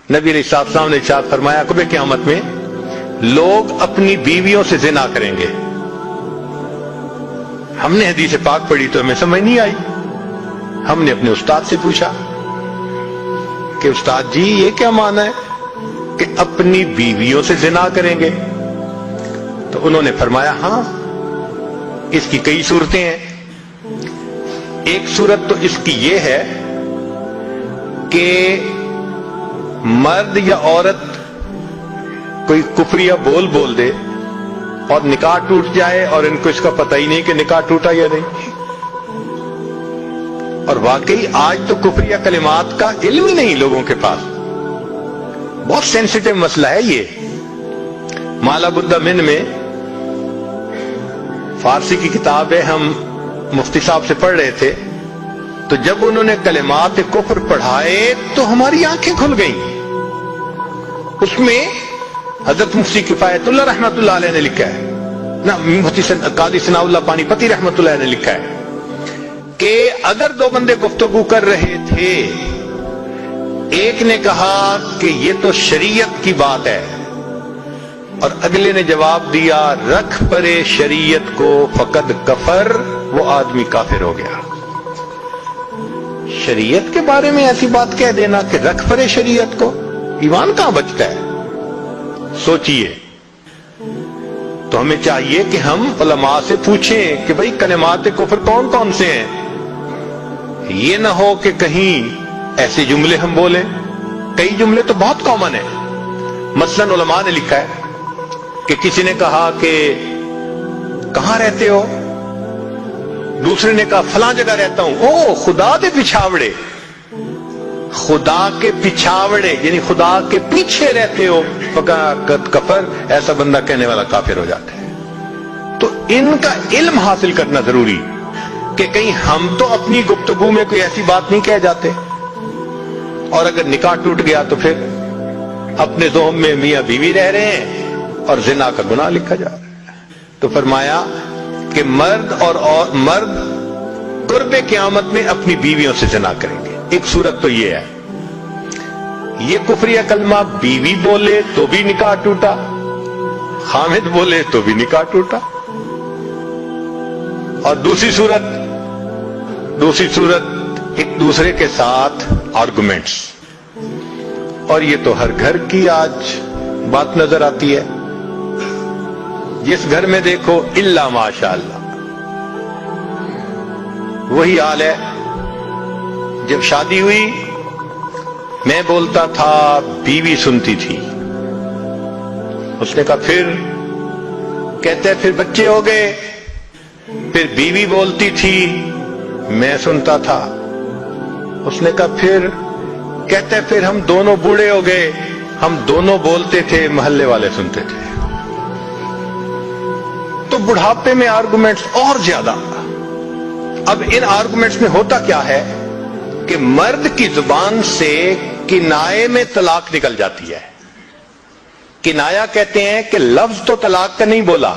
نبی علیہ السلام نے ارشاد فرمایا کہ قیامت میں لوگ اپنی بیویوں سے زنا کریں گے. ہم نے حدیث پاک پڑھی تو ہمیں سمجھ نہیں آئی. ہم نے اپنے استاد سے پوچھا کہ استاد جی یہ کیا معنی ہے کہ اپنی بیویوں سے زنا کریں گے؟ تو انہوں نے فرمایا ہاں اس کی کئی صورتیں ہیں. ایک صورت تو اس کی یہ ہے کہ مرد یا عورت کوئی کفریہ بول دے اور نکاح ٹوٹ جائے اور ان کو اس کا پتہ ہی نہیں کہ نکاح ٹوٹا یا نہیں. اور واقعی آج تو کفریہ کلمات کا علم ہی نہیں لوگوں کے پاس. بہت سینسیٹیو مسئلہ ہے یہ. مالا بدہ من میں فارسی کی کتاب ہے, ہم مفتی صاحب سے پڑھ رہے تھے, تو جب انہوں نے کلمات کفر پڑھائے تو ہماری آنکھیں کھل گئیں. اس میں حضرت مفتی کفایت اللہ رحمۃ اللہ علیہ نے لکھا ہے, نہ مفتی قاضی ثناء اللہ پانی پتی رحمۃ اللہ علیہ نے لکھا ہے کہ اگر دو بندے گفتگو کر رہے تھے, ایک نے کہا کہ یہ تو شریعت کی بات ہے اور اگلے نے جواب دیا رکھ پرے شریعت کو فقد کفر, وہ آدمی کافر ہو گیا. شریعت کے بارے میں ایسی بات کہہ دینا کہ رکھ پرے شریعت کو, ایمان کہاں بچتا ہے؟ سوچئے. تو ہمیں چاہیے کہ ہم علماء سے پوچھیں کہ بھئی کلمات کفر کون کون سے ہیں. یہ نہ ہو کہ کہیں ایسے جملے ہم بولیں. کئی جملے تو بہت کامن ہیں. مثلا علماء نے لکھا ہے کہ کسی نے کہا کہ کہاں رہتے ہو؟ دوسرے نے کہا فلاں جگہ رہتا ہوں. او خدا دے پچھاوڑے, خدا کے پچھاوڑے یعنی خدا کے پیچھے رہتے ہو, فقط کفر, ایسا بندہ کہنے والا کافر ہو جاتا ہے. تو ان کا علم حاصل کرنا ضروری کہ کہیں ہم تو اپنی گفتگو میں کوئی ایسی بات نہیں کہہ جاتے, اور اگر نکاح ٹوٹ گیا تو پھر اپنے ذہن میں میاں بیوی رہ رہے ہیں اور زنا کا گناہ لکھا جا رہا ہے. تو فرمایا کہ مرد قرب قیامت میں اپنی بیویوں سے زنا کریں گے. ایک صورت تو یہ ہے, یہ کفریہ کلمہ بیوی بولے تو بھی نکاح ٹوٹا, خامد بولے تو بھی نکاح ٹوٹا. اور دوسری صورت ایک دوسرے کے ساتھ آرگومنٹس, اور یہ تو ہر گھر کی آج بات نظر آتی ہے. جس گھر میں دیکھو الا ماشاء اللہ وہی حال ہے. جب شادی ہوئی میں بولتا تھا, بیوی سنتی تھی. اس نے کہا پھر, کہتے پھر بچے ہو گئے, پھر بیوی بولتی تھی میں سنتا تھا. اس نے کہا پھر, کہتے پھر ہم دونوں بوڑھے ہو گئے, ہم دونوں بولتے تھے محلے والے سنتے تھے. تو بڑھاپے میں آرگومنٹس اور زیادہ. اب ان آرگومنٹس میں ہوتا کیا ہے کہ مرد کی زبان سے کنائے میں طلاق نکل جاتی ہے. کنایا کہتے ہیں کہ لفظ تو طلاق کا نہیں بولا,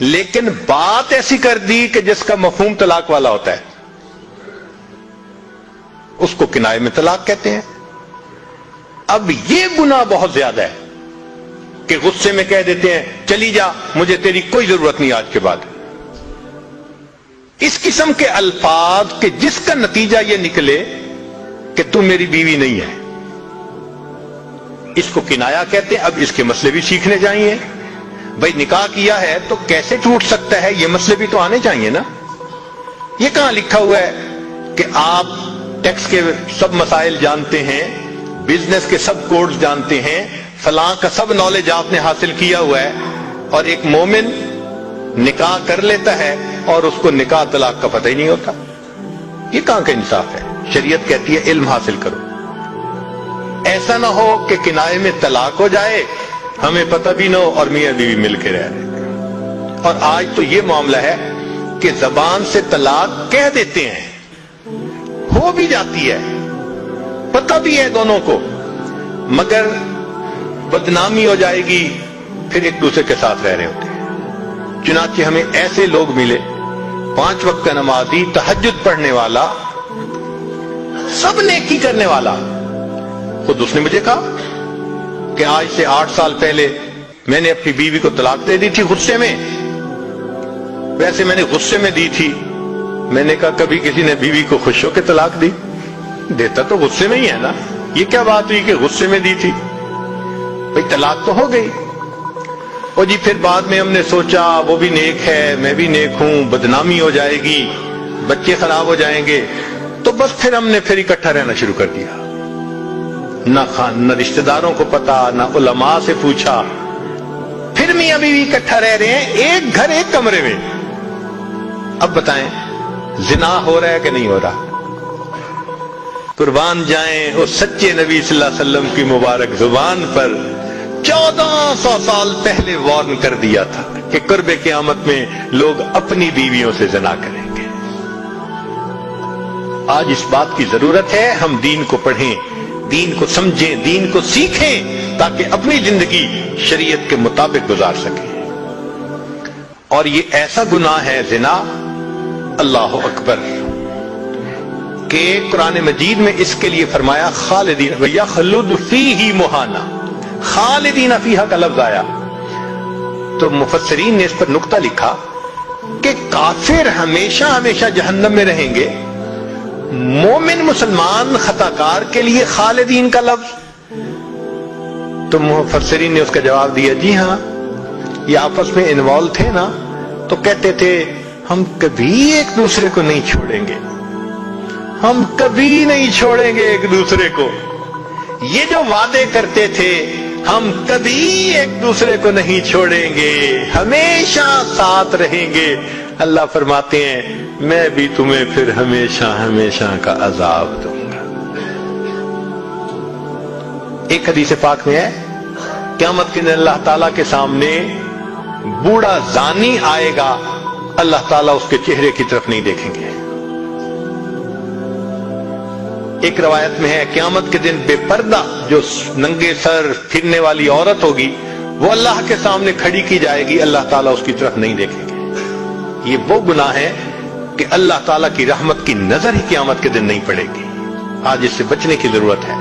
لیکن بات ایسی کر دی کہ جس کا مفہوم طلاق والا ہوتا ہے, اس کو کنائے میں طلاق کہتے ہیں. اب یہ گناہ بہت زیادہ ہے کہ غصے میں کہہ دیتے ہیں چلی جا, مجھے تیری کوئی ضرورت نہیں آج کے بعد. اس قسم کے الفاظ کہ جس کا نتیجہ یہ نکلے کہ تم میری بیوی نہیں ہے, اس کو کنایا کہتے ہیں. اب اس کے مسئلے بھی سیکھنے چاہیے. بھائی نکاح کیا ہے تو کیسے ٹوٹ سکتا ہے, یہ مسئلے بھی تو آنے چاہیے نا. یہ کہاں لکھا ہوا ہے کہ آپ ٹیکس کے سب مسائل جانتے ہیں, بزنس کے سب کوڈز جانتے ہیں, فلاں کا سب نالج آپ نے حاصل کیا ہوا ہے, اور ایک مومن نکاح کر لیتا ہے اور اس کو نکاح طلاق کا پتہ ہی نہیں ہوتا. یہ کہاں کا انصاف ہے؟ شریعت کہتی ہے علم حاصل کرو. ایسا نہ ہو کہ کنائے میں طلاق ہو جائے, ہمیں پتہ بھی نہ ہو اور میاں بیوی مل کے رہ رہے. اور آج تو یہ معاملہ ہے کہ زبان سے طلاق کہہ دیتے ہیں, ہو بھی جاتی ہے, پتہ بھی ہے دونوں کو, مگر بدنامی ہو جائے گی, پھر ایک دوسرے کے ساتھ رہ رہے ہوتے ہیں. چنانچہ ہمیں ایسے لوگ ملے, 5 وقت کا نمازی, تہجد پڑھنے والا, سب نیکی کرنے والا, خود اس نے مجھے کہا کہ آج سے 8 سال پہلے میں نے اپنی بیوی کو طلاق دے دی تھی غصے میں. ویسے میں نے غصے میں دی تھی. میں نے کہا کبھی کسی نے بیوی کو خوش ہو کے طلاق دی؟ دیتا تو غصے میں ہی ہے نا. یہ کیا بات ہوئی کہ غصے میں دی تھی؟ بھئی طلاق تو ہو گئی. اور جی پھر بعد میں ہم نے سوچا وہ بھی نیک ہے میں بھی نیک ہوں, بدنامی ہو جائے گی, بچے خراب ہو جائیں گے, تو بس پھر ہم نے پھر اکٹھا رہنا شروع کر دیا. نہ رشتہ داروں کو پتا, نہ علماء سے پوچھا. پھر میاں بیوی اکٹھا رہ رہے ہیں ایک گھر ایک کمرے میں. اب بتائیں زنا ہو رہا ہے کہ نہیں ہو رہا؟ قربان جائیں اس سچے نبی صلی اللہ علیہ وسلم کی مبارک زبان پر 1400 سال پہلے وارن کر دیا تھا کہ قرب قیامت میں لوگ اپنی بیویوں سے زنا کریں گے. آج اس بات کی ضرورت ہے ہم دین کو پڑھیں, دین کو سمجھیں, دین کو سیکھیں تاکہ اپنی زندگی شریعت کے مطابق گزار سکیں. اور یہ ایسا گناہ ہے زنا, اللہ اکبر, کہ قرآن مجید میں اس کے لیے فرمایا خالدین وَيَخْلُدْ فِيهِ مُحَانًا. خالدین فیہا کا لفظ آیا تو مفسرین نے اس پر نقطہ لکھا کہ کافر ہمیشہ ہمیشہ جہنم میں رہیں گے, مومن مسلمان خطاکار کے لیے خالدین کا لفظ. تو مفسرین نے اس کا جواب دیا جی ہاں, یہ آپس میں انوالو تھے نا, تو کہتے تھے ہم کبھی ایک دوسرے کو نہیں چھوڑیں گے, ہم کبھی نہیں چھوڑیں گے ایک دوسرے کو. یہ جو وعدے کرتے تھے ہم کبھی ایک دوسرے کو نہیں چھوڑیں گے, ہمیشہ ساتھ رہیں گے, اللہ فرماتے ہیں میں بھی تمہیں پھر ہمیشہ ہمیشہ کا عذاب دوں گا. ایک حدیث پاک میں ہے قیامت کے دن اللہ تعالیٰ کے سامنے بوڑھا زانی آئے گا, اللہ تعالیٰ اس کے چہرے کی طرف نہیں دیکھیں گے. ایک روایت میں ہے قیامت کے دن بے پردہ جو ننگے سر پھرنے والی عورت ہوگی وہ اللہ کے سامنے کھڑی کی جائے گی, اللہ تعالیٰ اس کی طرف نہیں دیکھیں گے. یہ وہ گناہ ہے کہ اللہ تعالیٰ کی رحمت کی نظر ہی قیامت کے دن نہیں پڑے گی. آج اس سے بچنے کی ضرورت ہے.